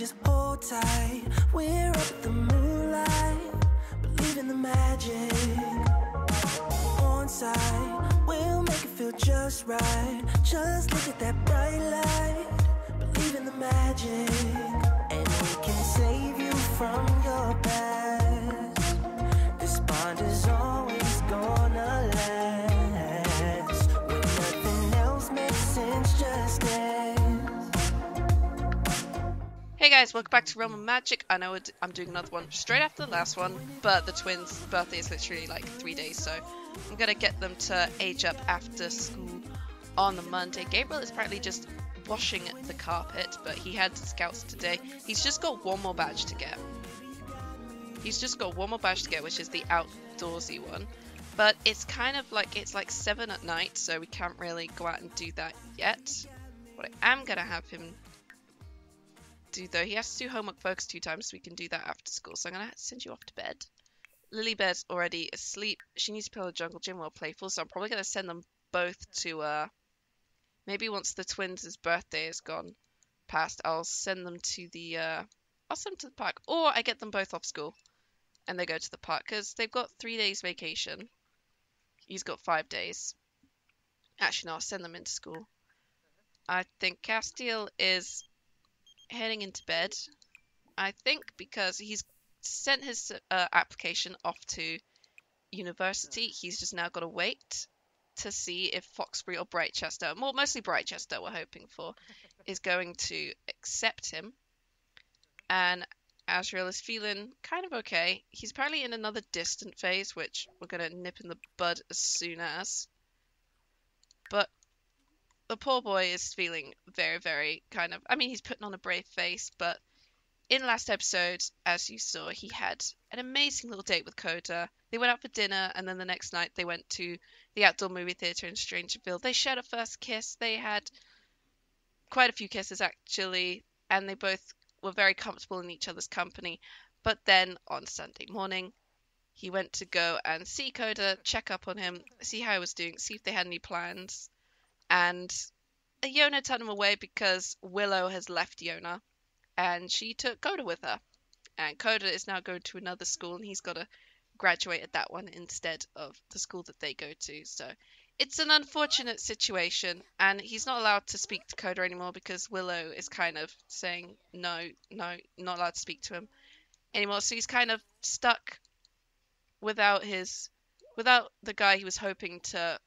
just hold tight. We're up at the moonlight, believe in the magic. On side, we'll make it feel just right. Just look at that bright light, believe in the magic. And we can save you from your past. This bond is always gonna last. When nothing else makes sense, just dance. Hey guys, welcome back to Realm Magic. I know I'm doing another one straight after the last one, but the twins' birthday is literally like 3 days, so I'm gonna get them to age up after school on the Monday. Gabriel is apparently just washing the carpet, but he had scouts today. He's just got one more badge to get. Which is the outdoorsy one. But it's kind of like, it's like 7 at night, so we can't really go out and do that yet. What I am gonna have him do though, he has to do homework focus 2 times, so we can do that after school. So I'm gonna send you off to bed. Lilybed's already asleep. She needs to play on the jungle gym while playful, so I'm probably gonna send them both to maybe once the twins' birthday is gone past, I'll send them to the park, or I get them both off school and they go to the park, because they've got 3 days vacation. He's got 5 days. Actually, no, I'll send them into school. I think Castiel is heading into bed. I think because he's sent his application off to university, he's just now got to wait to see if Foxbury or Brightchester, mostly Brightchester we're hoping for, is going to accept him. And Azrael is feeling kind of okay. He's apparently in another distant phase, which we're going to nip in the bud as soon as. But the poor boy is feeling very, very kind of... I mean, he's putting on a brave face, but in last episode, as you saw, he had an amazing little date with Coda. They went out for dinner, and then the next night they went to the outdoor movie theatre in Strangerville. They shared a first kiss. They had quite a few kisses, actually, and they both were very comfortable in each other's company. But then on Sunday morning, he went to go and see Coda, check up on him, see how he was doing, see if they had any plans. And Yona turned him away because Willow has left Yona, and she took Coda with her. And Coda is now going to another school, and he's got to graduate at that one instead of the school that they go to. So it's an unfortunate situation, and he's not allowed to speak to Coda anymore because Willow is kind of saying no, not allowed to speak to him anymore. So he's kind of stuck without the guy he was hoping to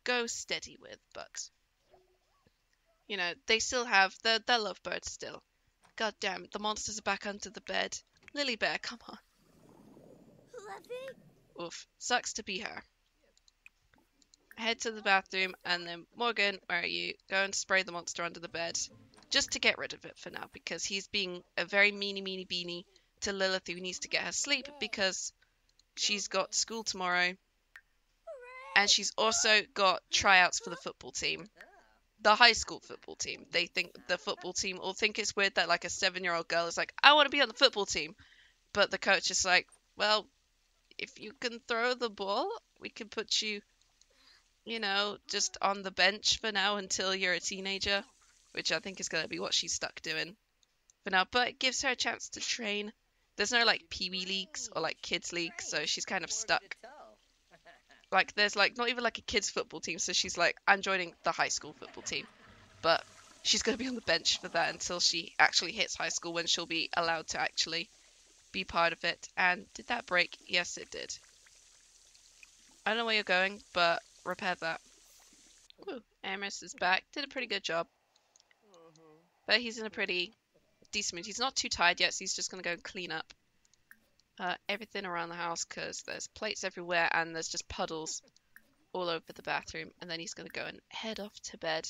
go steady with. But you know, they still have their lovebirds still. God damn, the monsters are back under the bed. Lily Bear, come on. Oof, sucks to be her. Head to the bathroom, and then Morgan, where are you? Go and spray the monster under the bed, just to get rid of it for now, because he's being a very meanie beanie to Lilith, who needs to get her sleep because she's got school tomorrow, and she's also got tryouts for the football team, the high school football team. They think the football team will think it's weird that like a 7-year-old girl is like, I want to be on the football team, but the coach is like, well, if you can throw the ball, we can put you, you know, just on the bench for now until you're a teenager, which I think is going to be what she's stuck doing for now. But it gives her a chance to train. There's no like pee-wee leagues or like kids leagues, so she's kind of stuck. Like there's like not even like a kids football team, so she's like, I'm joining the high school football team, but she's going to be on the bench for that until she actually hits high school, when she'll be allowed to actually be part of it. And did that break? Yes, it did. I don't know where you're going, but repair that. Woo, Amos is back. Did a pretty good job. But he's in a pretty decent mood. He's not too tired yet, so he's just going to go and clean up everything around the house, because there's plates everywhere and there's just puddles all over the bathroom. And then he's going to go and head off to bed.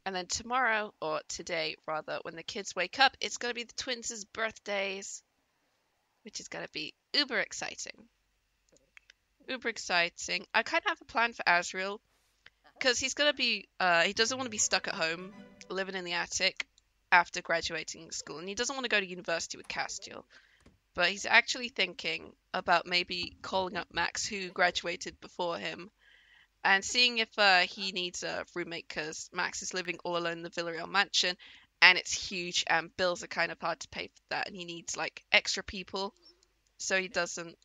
And then tomorrow, or today rather, when the kids wake up, it's going to be the twins' birthdays, which is going to be uber exciting. Uber exciting. I kind of have a plan for Azrael, because he's going to be, he doesn't want to be stuck at home, living in the attic after graduating school, and he doesn't want to go to university with Castiel. But he's actually thinking about maybe calling up Max, who graduated before him, and seeing if he needs a roommate, because Max is living all alone in the Villareal Mansion, and it's huge, and bills are kind of hard to pay for that, and he needs like extra people so he doesn't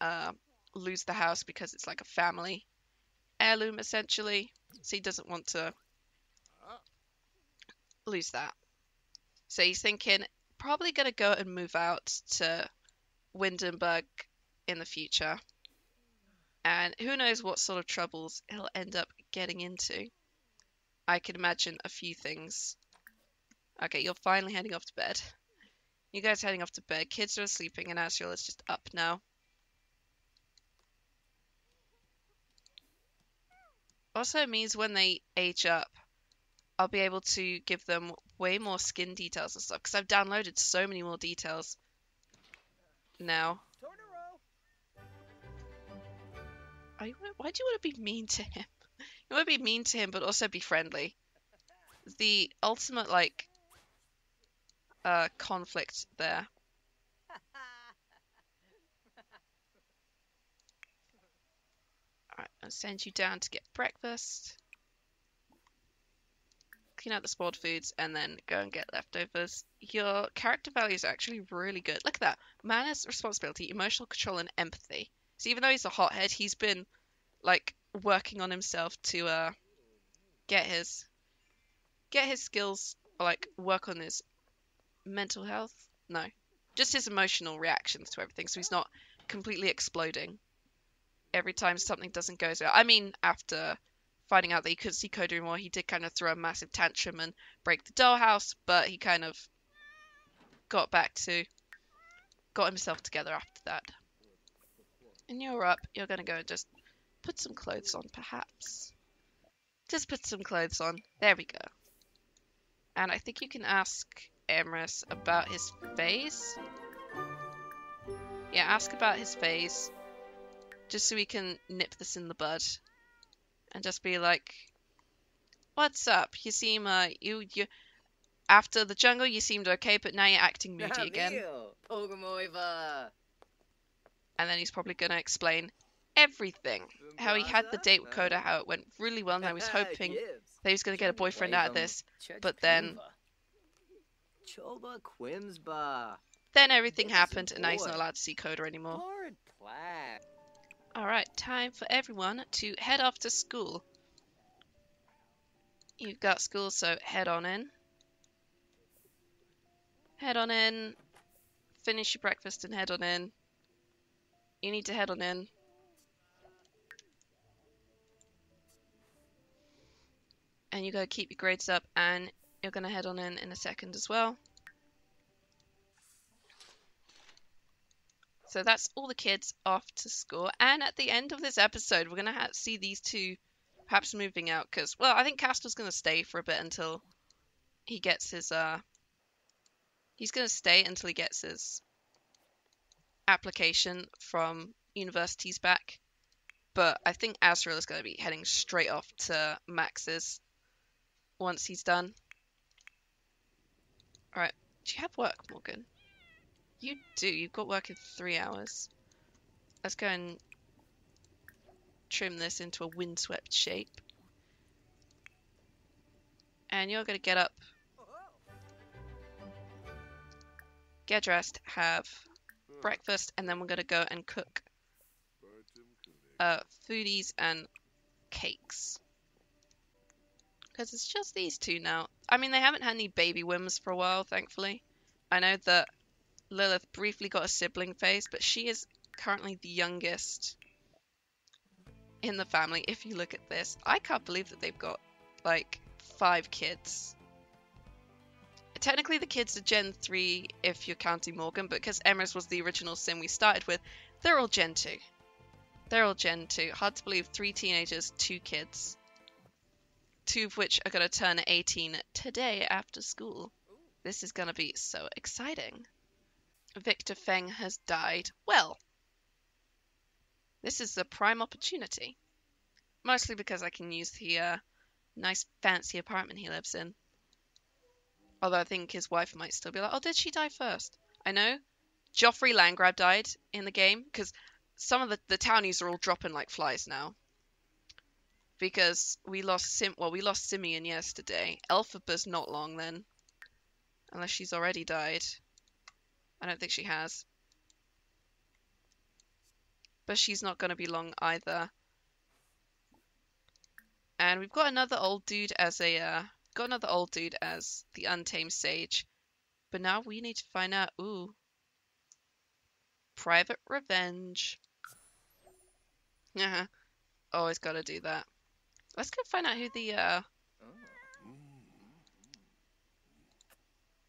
lose the house because it's like a family heirloom essentially. So he doesn't want to lose that. So he's thinking probably gonna go and move out to Windenburg in the future. And who knows what sort of troubles he'll end up getting into. I can imagine a few things. Okay, you're finally heading off to bed. You guys are heading off to bed. Kids are sleeping and Azrael is just up now. Also, it means when they age up, I'll be able to give them way more skin details and stuff, because I've downloaded so many more details now. Why do you want to be mean to him? You want to be mean to him, but also be friendly. The ultimate, like, conflict there. Alright, I'll send you down to get breakfast. Clean out the spoiled foods, and then go and get leftovers. Your character value is actually really good. Look at that. Manners, responsibility, emotional control, and empathy. So even though he's a hothead, he's been, like, working on himself to, get his skills, or, like, work on his mental health. No. Just his emotional reactions to everything, so he's not completely exploding every time something doesn't go as well. I mean, after finding out that he couldn't see code anymore, he did kind of throw a massive tantrum and break the dollhouse, but he kind of got himself together after that. And you're up. You're going to go and just put some clothes on, perhaps. Just put some clothes on. There we go. And I think you can ask Emrys about his phase. Yeah, ask about his phase. Just so we can nip this in the bud. And just be like, what's up? You seem, you after the jungle you seemed okay, but now you're acting moody again. And then he's probably going to explain everything. How he had the date with Coda, how it went really well, and I was hoping that he was going to get a boyfriend out of this. But then everything happened, and now he's not allowed to see Coda anymore. Alright, time for everyone to head off to school. You've got school, so head on in. Head on in. Finish your breakfast and head on in. You need to head on in. And you gotta keep your grades up, and you're gonna head on in a second as well. So that's all the kids off to school. And at the end of this episode, we're going to see these two perhaps moving out. Because, well, I think Castiel's going to stay for a bit until he gets his, he's going to stay until he gets his application from universities back. But I think Azrael is going to be heading straight off to Max's once he's done. Alright, do you have work, Morgan? You do. You've got work in 3 hours. Let's go and trim this into a windswept shape. And you're going to get up, get dressed, have breakfast, and then we're going to go and cook foodies and cakes. Because it's just these two now. I mean, they haven't had any baby whims for a while, thankfully. I know that Lilith briefly got a sibling phase, but she is currently the youngest in the family. If you look at this, I can't believe that they've got like 5 kids. Technically the kids are Gen 3 if you're counting Morgan, but because Emrys was the original sim we started with, they're all Gen 2. They're all Gen 2. Hard to believe, 3 teenagers, 2 kids. 2 of which are going to turn 18 today after school. This is going to be so exciting. Victor Feng has died. Well, this is the prime opportunity. Mostly because I can use the nice fancy apartment he lives in. Although I think his wife might still be like, oh, did she die first? I know Joffrey Landgrab died in the game, because some of the townies are all dropping like flies now. Because we lost Simeon yesterday. Elphaba's not long then. Unless she's already died. I don't think she has. But she's not going to be long either. And we've got another old dude as the Untamed Sage. But now we need to find out. Ooh. Private revenge. Always gotta do that. Let's go find out who the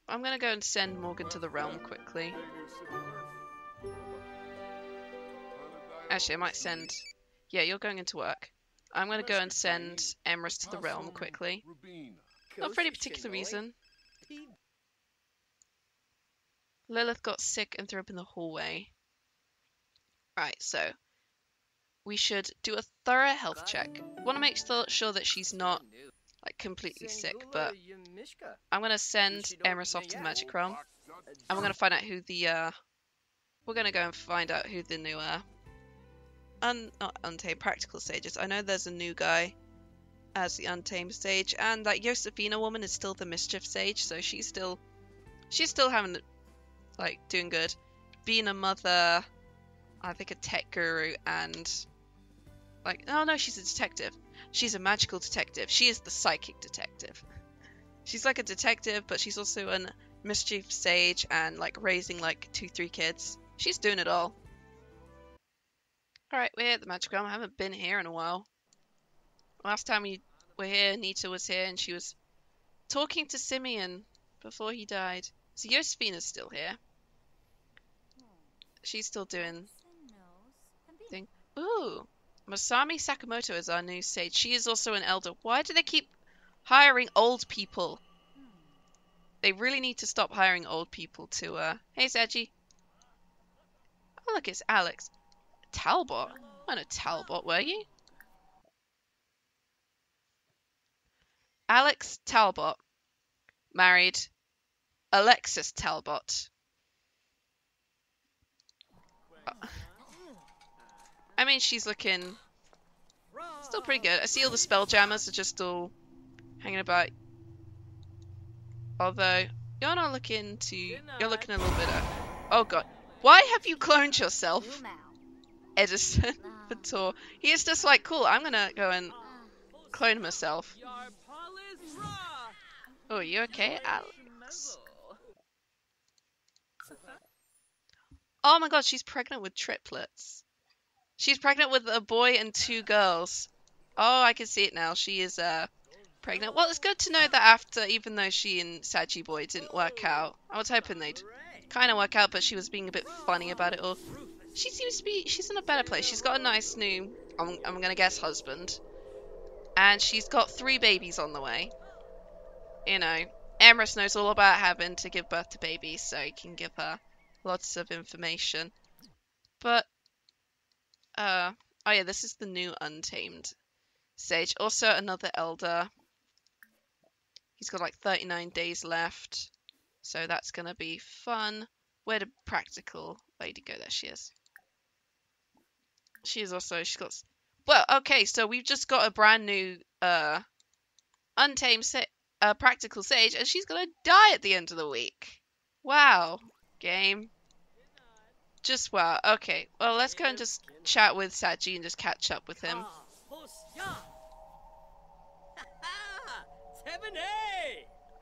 I'm gonna go and send Morgan to the realm quickly. Actually, I might send... Yeah, you're going into work. I'm gonna go and send Emrys to the realm quickly. Not for any particular reason. Lilith got sick and threw up in the hallway. Right, so we should do a thorough health check. Want to make sure that she's not like completely sick, but I'm gonna send Emrys off to the magic realm, and we're gonna find out who the we're gonna go and find out who the new not untamed practical sage is. I know there's a new guy as the untamed sage, and that Josefina woman is still the mischief sage, so she's still having like doing good, being a mother, I think a tech guru, and like, oh no, she's a detective. She's a magical detective. She is the psychic detective. She's like a detective, but she's also a mischief sage and like raising like 2-3 kids. She's doing it all. Alright, we're at the magic realm. I haven't been here in a while. Last time we were here, Nita was here and she was talking to Simeon before he died. So Josephina's still here. She's still doing thing. Ooh, Masami Sakamoto is our new sage. She is also an elder. Why do they keep hiring old people? They really need to stop hiring old people to, Hey, Seiji. Oh, look, it's Alex. Talbot? I know Talbot, were you? Alex Talbot married Alexis Talbot. I mean, she's looking still pretty good. I see all the spelljammers are just all hanging about. Although, you're not looking to... You're looking a little bit at... Oh god. Why have you cloned yourself? Edison Vitor. He is just like, cool, I'm gonna go and clone myself. Oh, you okay, Alex? Oh my god, she's pregnant with triplets. She's pregnant with a boy and 2 girls. Oh, I can see it now. She is pregnant. Well, it's good to know that after, even though she and Sachi Boy didn't work out, I was hoping they'd kind of work out, but she was being a bit funny about it all. She seems to be, she's in a better place. She's got a nice new, I'm going to guess husband. And she's got 3 babies on the way. You know, Emrys knows all about having to give birth to babies, so he can give her lots of information. But, oh yeah, this is the new Untamed Sage. Also another elder. He's got like 39 days left, so that's gonna be fun. Where did practical lady go? There she is. She's got... Well, okay, so we've just got a brand new Untamed practical sage, and she's gonna die at the end of the week. Wow. Game. Just wow. Okay, well, let's go and just chat with Saji and just catch up with him.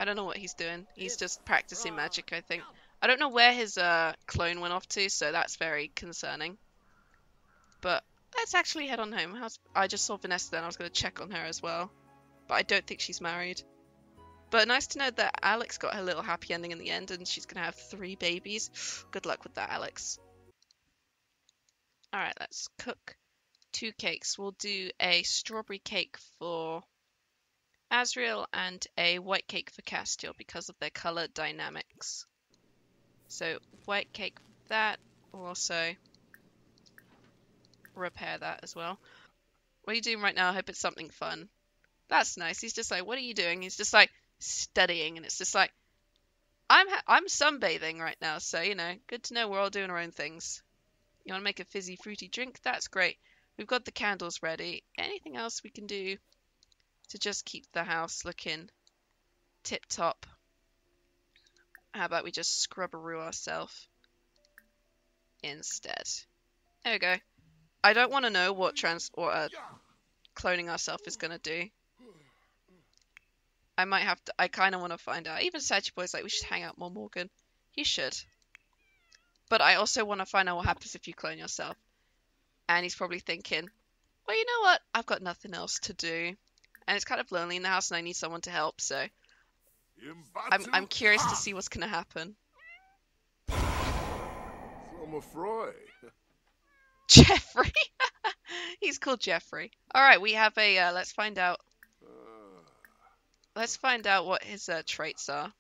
I don't know what he's doing. He's just practicing magic, I think. I don't know where his clone went off to, so that's very concerning. But let's actually head on home. I just saw Vanessa then. I was going to check on her as well. But I don't think she's married. But nice to know that Alex got her little happy ending in the end, and she's going to have 3 babies. Good luck with that, Alex. Alright, let's cook 2 cakes. We'll do a strawberry cake for Azrael and a white cake for Castiel because of their color dynamics. So white cake for that. We'll also repair that as well. What are you doing right now? I hope it's something fun. That's nice. He's just like, what are you doing? He's just like studying, and it's just like, I'm sunbathing right now, so you know, good to know we're all doing our own things. You want to make a fizzy fruity drink? That's great. We've got the candles ready. Anything else we can do to just keep the house looking tip-top? How about we just scrubberoo ourselves instead? There we go. I don't want to know what cloning ourselves is gonna do. I might have to. I kind of want to find out. Even Sachi Boy's like, we should hang out more, Morgan. You should. But I also want to find out what happens if you clone yourself. And he's probably thinking, well, you know what? I've got nothing else to do. And it's kind of lonely in the house and I need someone to help, so I'm curious to see what's going to happen. Jeffrey! He's called Jeffrey. Alright, we have a, let's find out. Let's find out what his traits are.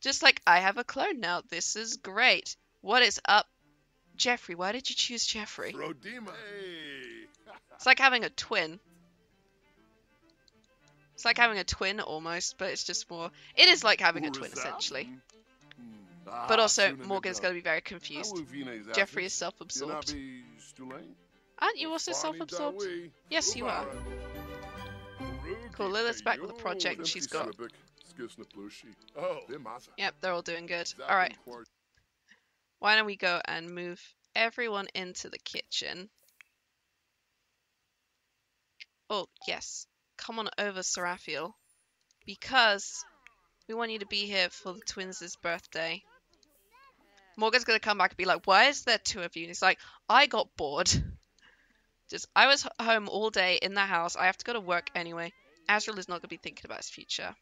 Just like, I have a clone now. This is great. What is up? Jeffrey, why did you choose Jeffrey? It's like having a twin. It's like having a twin almost, but it's just more... It is like having a twin, essentially. But also, Morgan's going to be very confused. Jeffrey is self-absorbed. Aren't you also self-absorbed? Yes, you are. Cool, Lilith's back with a project she's got. Yep, they're all doing good. Alright. Why don't we go and move everyone into the kitchen? Oh, yes. Come on over, Azrael. Because we want you to be here for the twins' birthday. Morgan's gonna come back and be like, why is there two of you? And he's like, I got bored. I was home all day in the house. I have to go to work anyway. Azrael is not gonna be thinking about his future.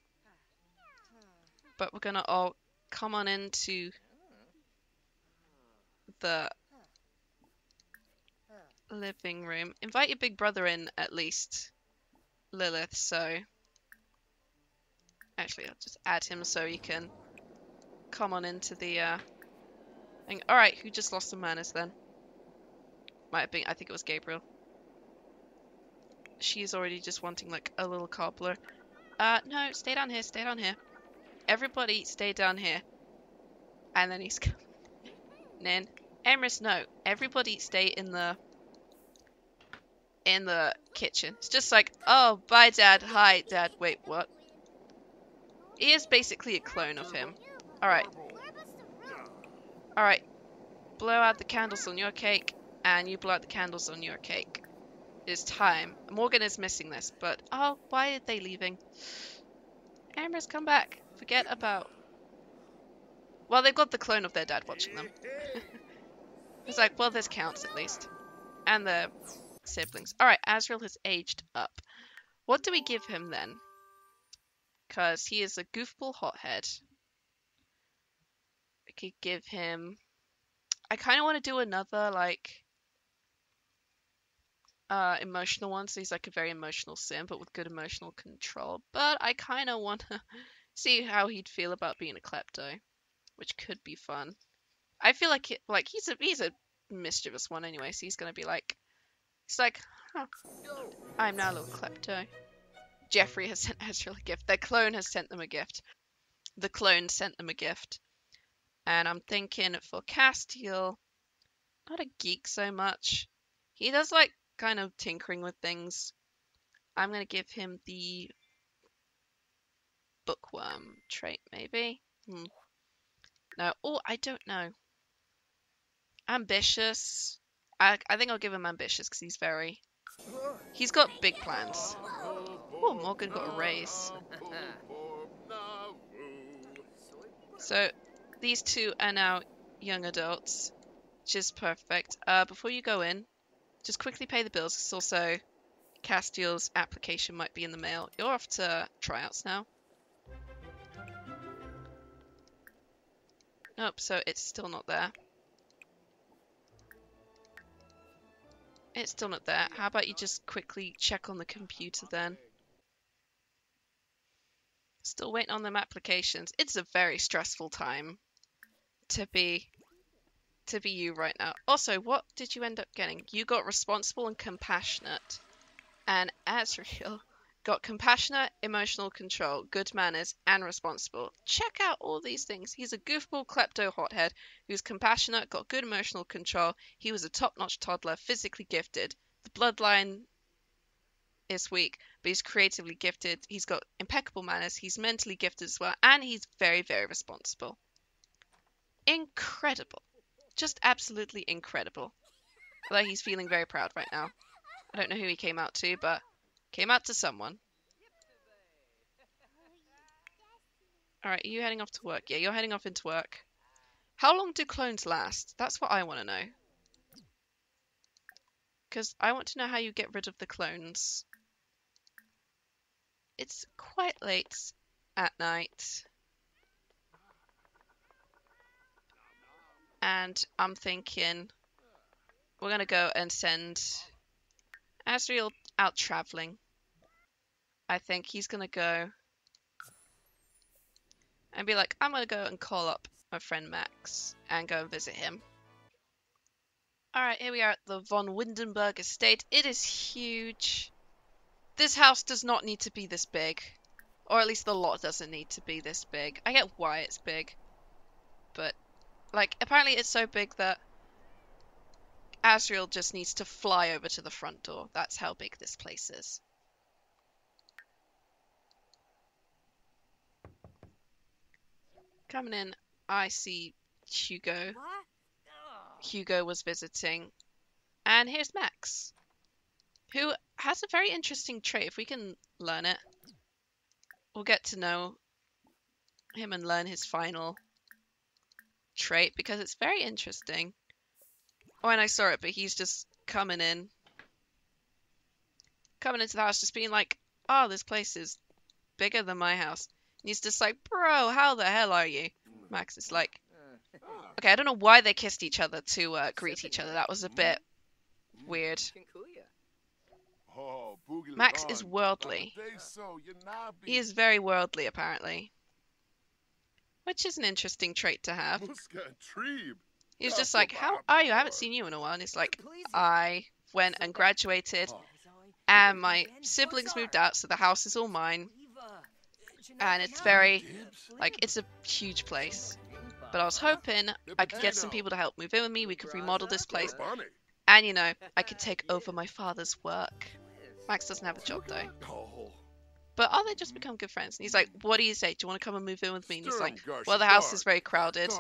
But we're gonna all come on into the living room. Invite your big brother in, at least, Lilith, so... Actually, I'll just add him so he can come on into the thing. Alright, who just lost some manners then? Might have been, I think it was Gabriel. She's already just wanting, like, a little cobbler. No, stay down here, stay down here. Everybody stay down here. And then he's... Nin. Emrys, no. Everybody stay in the kitchen. It's just like, oh, bye, Dad. Hi, Dad. Wait, what? He is basically a clone of him. Alright. Alright. Blow out the candles on your cake, and you blow out the candles on your cake. It's time. Morgan is missing this, but... Oh, why are they leaving? Emrys, come back. Forget about... Well, they've got the clone of their dad watching them. It's like, well, this counts at least. And the siblings. Alright, Azrael has aged up. What do we give him then? Because he is a goofball hothead. We could give him... I kind of want to do another, like... emotional one. So he's like a very emotional sim, but with good emotional control. But I kind of want to see how he'd feel about being a klepto. Which could be fun. I feel like he's a mischievous one anyway, so he's gonna be like, he's like, huh, I'm now a little klepto. Jeffrey has sent Azrael a gift. Their clone has sent them a gift. The clone sent them a gift. And I'm thinking for Castiel, not a geek so much. He does like kind of tinkering with things. I'm gonna give him the bookworm trait, maybe. No, oh, I don't know. Ambitious. I think I'll give him ambitious because he's got big plans. Oh, Morgan got a raise. So these two are now young adults, which is perfect. Before you go in, just quickly pay the bills because also Castiel's application might be in the mail. You're off to tryouts now. Nope, so it's still not there. It's still not there. How about you just quickly check on the computer then? Still waiting on them applications. It's a very stressful time to be you right now. Also, what did you end up getting? You got responsible and compassionate. And Azrael got compassionate, emotional control, good manners, and responsible. Check out all these things. He's a goofball klepto hothead who's compassionate, got good emotional control. He was a top-notch toddler, physically gifted. The bloodline is weak, but he's creatively gifted. He's got impeccable manners. He's mentally gifted as well, and he's very, very responsible. Incredible. Just absolutely incredible. Although he's feeling very proud right now. I don't know who he came out to, but came out to someone. Alright, are you heading off to work? Yeah, you're heading off into work. How long do clones last? That's what I want to know. Because I want to know how you get rid of the clones. It's quite late at night. And I'm thinking we're going to go and send Azrael out traveling. I think he's going to go and be like, I'm going to go and call up my friend Max and go and visit him. Alright, here we are at the von Windenburg estate. It is huge. This house does not need to be this big. Or at least the lot doesn't need to be this big. I get why it's big. But, like, apparently it's so big that Azrael just needs to fly over to the front door. That's how big this place is. Coming in, I see Hugo. Hugo was visiting. And here's Max, who has a very interesting trait. If we can learn it, we'll get to know him and learn his final trait, because it's very interesting. Oh, and I saw it, but he's just coming into the house just being like, oh, this place is bigger than my house. And he's just like, bro, how the hell are you? Max is like, okay, I don't know why they kissed each other to greet each other. That was a bit weird. Max is worldly. He is very worldly, apparently. Which is an interesting trait to have. He's just like, how are you? I haven't seen you in a while. And he's like, I went and graduated, and my siblings moved out, so the house is all mine. And it's very, like, it's a huge place. But I was hoping I could get some people to help move in with me. We could remodel this place. And, you know, I could take over my father's work. Max doesn't have a job, though. But they just become good friends. And he's like, what do you say? Do you want to come and move in with me? And he's like, well, the house is very crowded.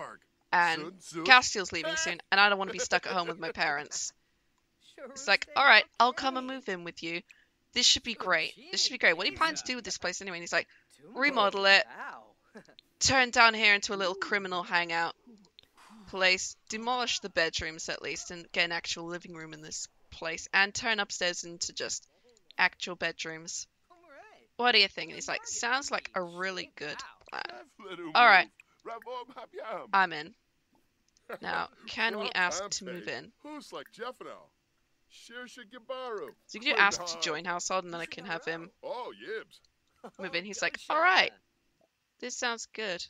And Castiel's leaving soon. And I don't want to be stuck at home with my parents. It's like, all right, I'll come and move in with you. This should be great. This should be great. What do you plan to do with this place anyway? And he's like, remodel it. Turn down here into a little criminal hangout place. Demolish the bedrooms at least and get an actual living room in this place. And turn upstairs into just actual bedrooms. What do you think? And he's like, sounds like a really good plan. Alright. I'm in. Now, can we ask to move in? So you can do ask to join household and then I can have him move in. He's like, alright. This sounds good.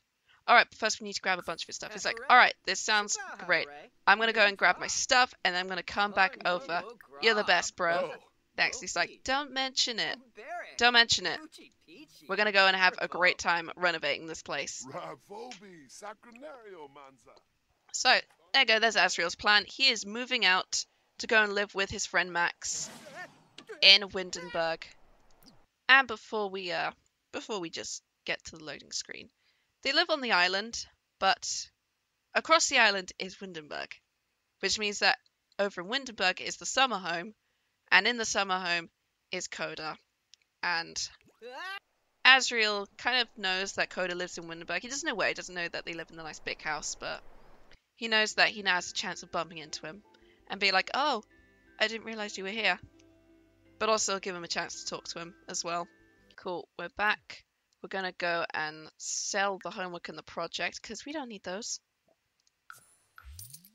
Alright, but first we need to grab a bunch of his stuff. He's like, alright, this sounds great. I'm gonna go and grab my stuff and then I'm gonna come back over. You're the best, bro. Next, he's like, don't mention it. Don't mention it. We're gonna go and have a great time renovating this place. So, there you go, there's Azrael's plan. He is moving out to go and live with his friend Max in Windenburg. And before we just get to the loading screen, they live on the island, but across the island is Windenburg, which means that over in Windenburg is the summer home, and in the summer home is Coda. And Azrael kind of knows that Coda lives in Windenburg. He doesn't know where. He doesn't know that they live in a nice big house, but he knows that he now has a chance of bumping into him and be like, oh, I didn't realize you were here. But also give him a chance to talk to him as well. Cool, we're back. We're going to go and sell the homework and the project because we don't need those.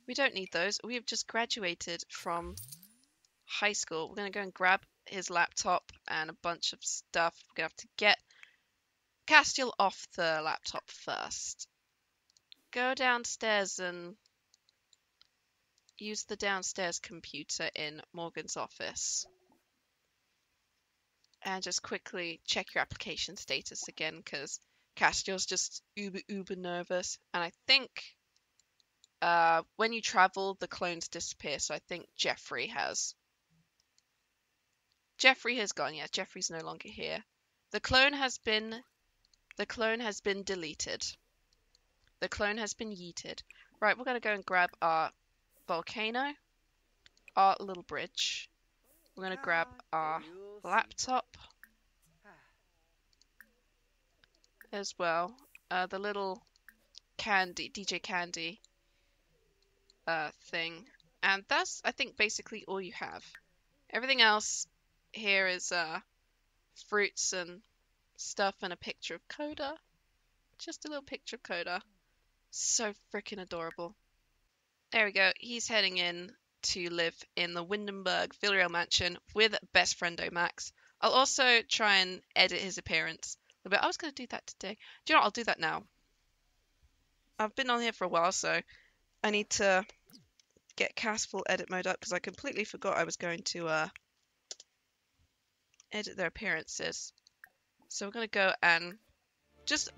We don't need those. We have just graduated from high school. We're going to go and grab his laptop and a bunch of stuff. We're going to have to get Castiel off the laptop first. Go downstairs and use the downstairs computer in Morgan's office. And just quickly check your application status again, because Castiel's just uber nervous. And I think when you travel, the clones disappear. So I think Jeffrey has Jeffrey has gone. Yeah, Jeffrey's no longer here. The clone has been deleted. The clone has been yeeted. Right, we're gonna go and grab our volcano, our little bridge. We're gonna grab our laptop as well. The little DJ Candy thing. And that's, I think, basically all you have. Everything else here is fruits and stuff and a picture of Coda. Just a little picture of Coda. So freaking adorable. There we go. He's heading in to live in the Windenburg Villareal Mansion with best friendo Max. I'll also try and edit his appearance a bit. I was going to do that today. Do you know what? I'll do that now. I've been on here for a while, so I need to get Castiel edit mode up because I completely forgot I was going to edit their appearances. So we're going to go and just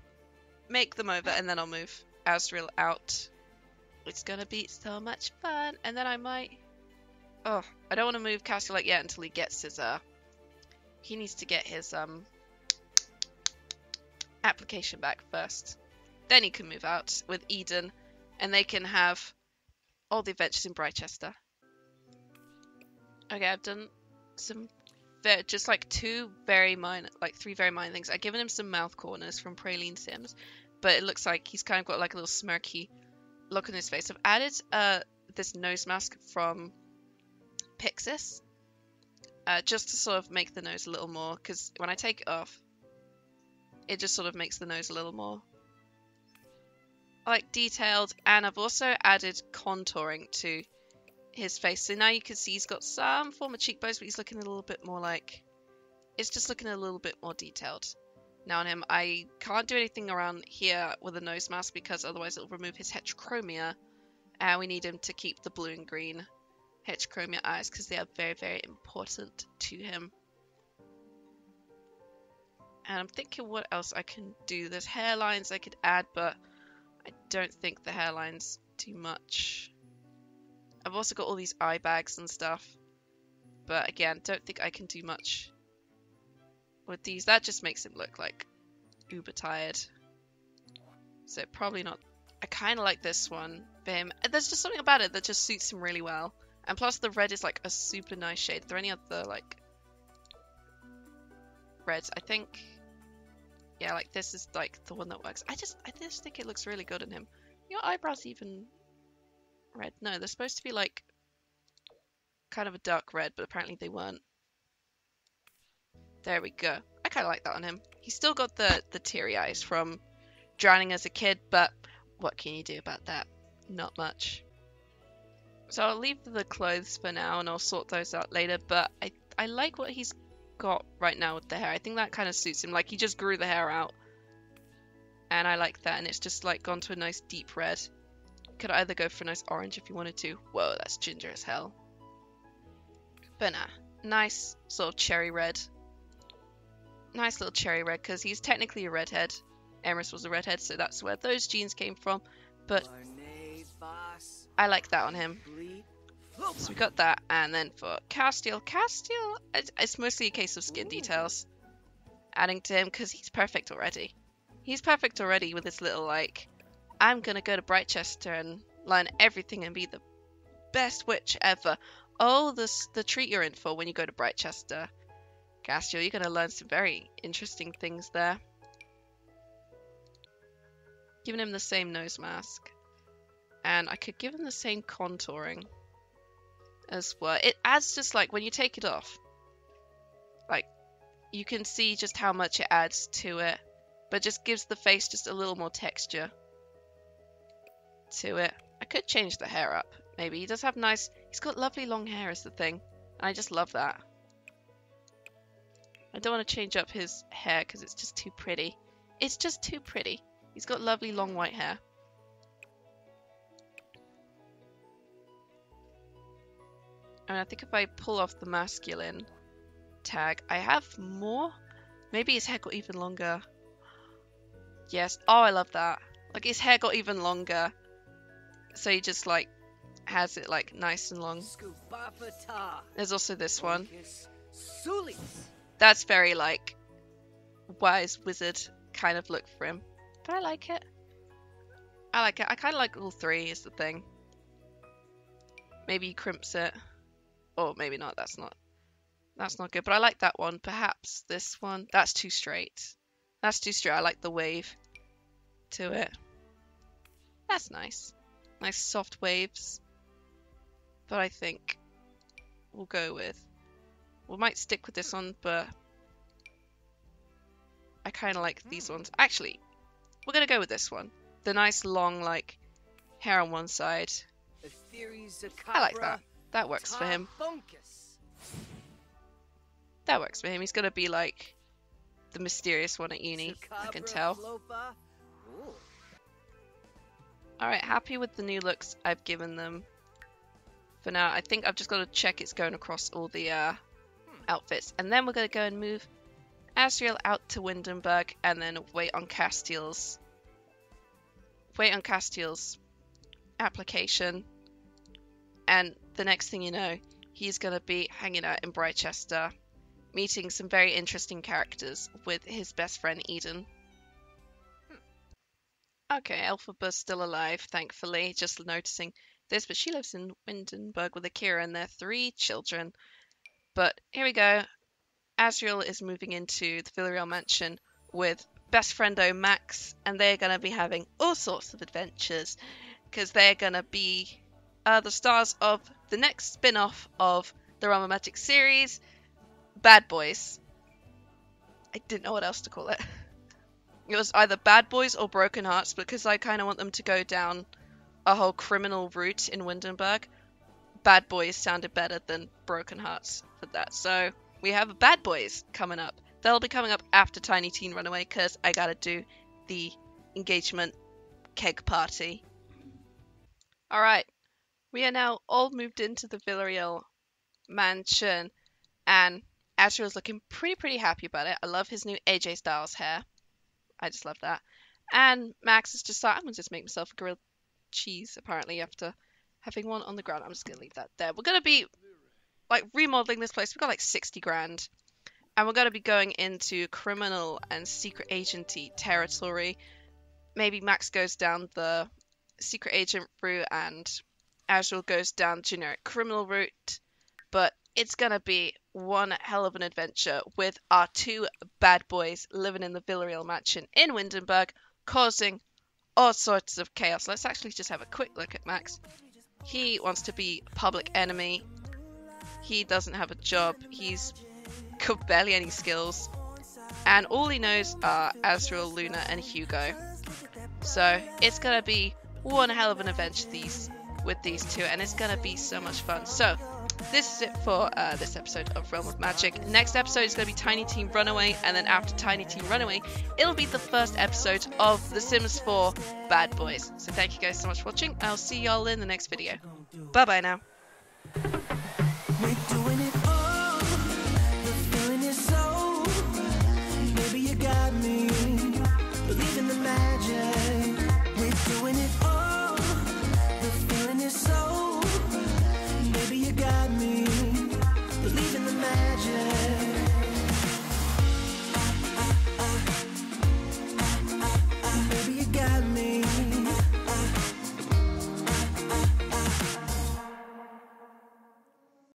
make them over, and then I'll move Azrael out. It's going to be so much fun. And then I might... Oh, I don't want to move Castiel yet until he gets his... He needs to get his application back first. Then he can move out with Eden, and they can have all the adventures in Brightchester. Okay, I've done some... just like three very minor things. I've given him some mouth corners from Praline Sims, but it looks like he's kind of got like a little smirky look on his face. I've added this nose mask from Pixis, just to sort of make the nose a little more, because when I take it off, it just sort of makes the nose a little more like detailed. And I've also added contouring to his face, so now you can see he's got some form of cheekbones, but he's looking a little bit more like, it's just looking a little bit more detailed now on him. I can't do anything around here with a nose mask because otherwise it'll remove his heterochromia, and we need him to keep the blue and green heterochromia eyes because they are very, very important to him. And I'm thinking what else I can do. There's hairlines I could add, but I don't think the hairlines do much. I've also got all these eye bags and stuff, but again, don't think I can do much with these. That just makes him look like uber tired, so probably not. I kind of like this one for him. There's just something about it that just suits him really well, and plus the red is like a super nice shade. Are there any other like reds? I think, yeah, like this is like the one that works. I just think it looks really good on him. Your eyebrows even red? No, they're supposed to be like kind of a dark red, but apparently they weren't. There we go. I kind of like that on him. He's still got the teary eyes from drowning as a kid, but what can you do about that? Not much. So I'll leave the clothes for now, and I'll sort those out later, but I like what he's got right now with the hair. I think that kind of suits him. Like, he just grew the hair out, and I like that, and it's just like gone to a nice deep red. Could either go for a nice orange if you wanted to. Whoa, that's ginger as hell. But nah, nice sort of cherry red. Nice little cherry red, because he's technically a redhead. Emerus was a redhead, so that's where those genes came from. But I like that on him. So we got that, and then for Castiel, it's mostly a case of skin details adding to him, because he's perfect already. He's perfect already with his little like, I'm gonna go to Brightchester and learn everything and be the best witch ever. Oh, the treat you're in for when you go to Brightchester, Castiel. You're gonna learn some very interesting things there. Giving him the same nose mask, and I could give him the same contouring as well. It adds just like when you take it off, like you can see just how much it adds to it, but just gives the face just a little more texture to it. I could change the hair up. Maybe he does have nice, he's got lovely long hair is the thing, and I just love that. I don't want to change up his hair because it's just too pretty. It's just too pretty. He's got lovely long white hair. And I think if I pull off the masculine tag, I have more. Maybe his hair got even longer. Yes. Oh, I love that. Like, his hair got even longer. So he just like has it like nice and long. There's also this one That's very, like, wise wizard kind of look for him. But I like it. I like it. I kind of like all three is the thing. Maybe he crimps it. Or maybe not. That's not good. But I like that one. Perhaps this one. That's too straight. That's too straight. I like the wave to it. That's nice. Nice soft waves. But I think we'll go with... We might stick with this one, but I kind of like these ones. Actually, we're going to go with this one. The nice long, like, hair on one side. I like that. That works for him. That works for him. He's going to be, like, the mysterious one at uni, I can tell. Alright, happy with the new looks I've given them. For now, I think I've just got to check it's going across all the outfits. And then we're going to go and move Azrael out to Windenburg and then wait on Castiel's application. And the next thing you know, he's going to be hanging out in Brightchester, meeting some very interesting characters with his best friend Eden. Okay, Elphaba's still alive, thankfully. Just noticing this, but she lives in Windenburg with Akira and their 3 children. But here we go. Azrael is moving into the Villareal Mansion with best friendo Max, and they're going to be having all sorts of adventures because they're going to be the stars of the next spin-off of the Realm of Magic series, Bad Boys. I didn't know what else to call it. It was either Bad Boys or Broken Hearts because I kind of want them to go down a whole criminal route in Windenburg. Bad Boys sounded better than Broken Hearts for that. So we have Bad Boys coming up. They'll be coming up after Tiny Teen Runaway because I gotta do the engagement keg party. Alright, we are now all moved into the Villareal Mansion and Azrael's looking pretty happy about it. I love his new AJ Styles hair. I just love that. And Max is just like, I'm gonna just make myself a grilled cheese apparently after having one on the ground. I'm just gonna leave that there. We're gonna be like remodeling this place. We've got like 60 grand. And we're gonna be going into criminal and secret agenty territory. Maybe Max goes down the secret agent route and Azrael goes down generic criminal route. But it's gonna be one hell of an adventure with our 2 bad boys living in the Villareal Mansion in Windenburg, causing all sorts of chaos. Let's actually just have a quick look at Max. He wants to be public enemy. He doesn't have a job. He's got barely any skills. And all he knows are Azrael, Luna, and Hugo. So it's going to be one hell of an adventure with these 2. And it's going to be so much fun. So this is it for this episode of Realm of Magic. Next episode is going to be Tiny Teen Runaway. And then after Tiny Teen Runaway, it'll be the first episode of The Sims 4 Bad Boys. So thank you guys so much for watching. I'll see y'all in the next video. Bye bye now. We're doing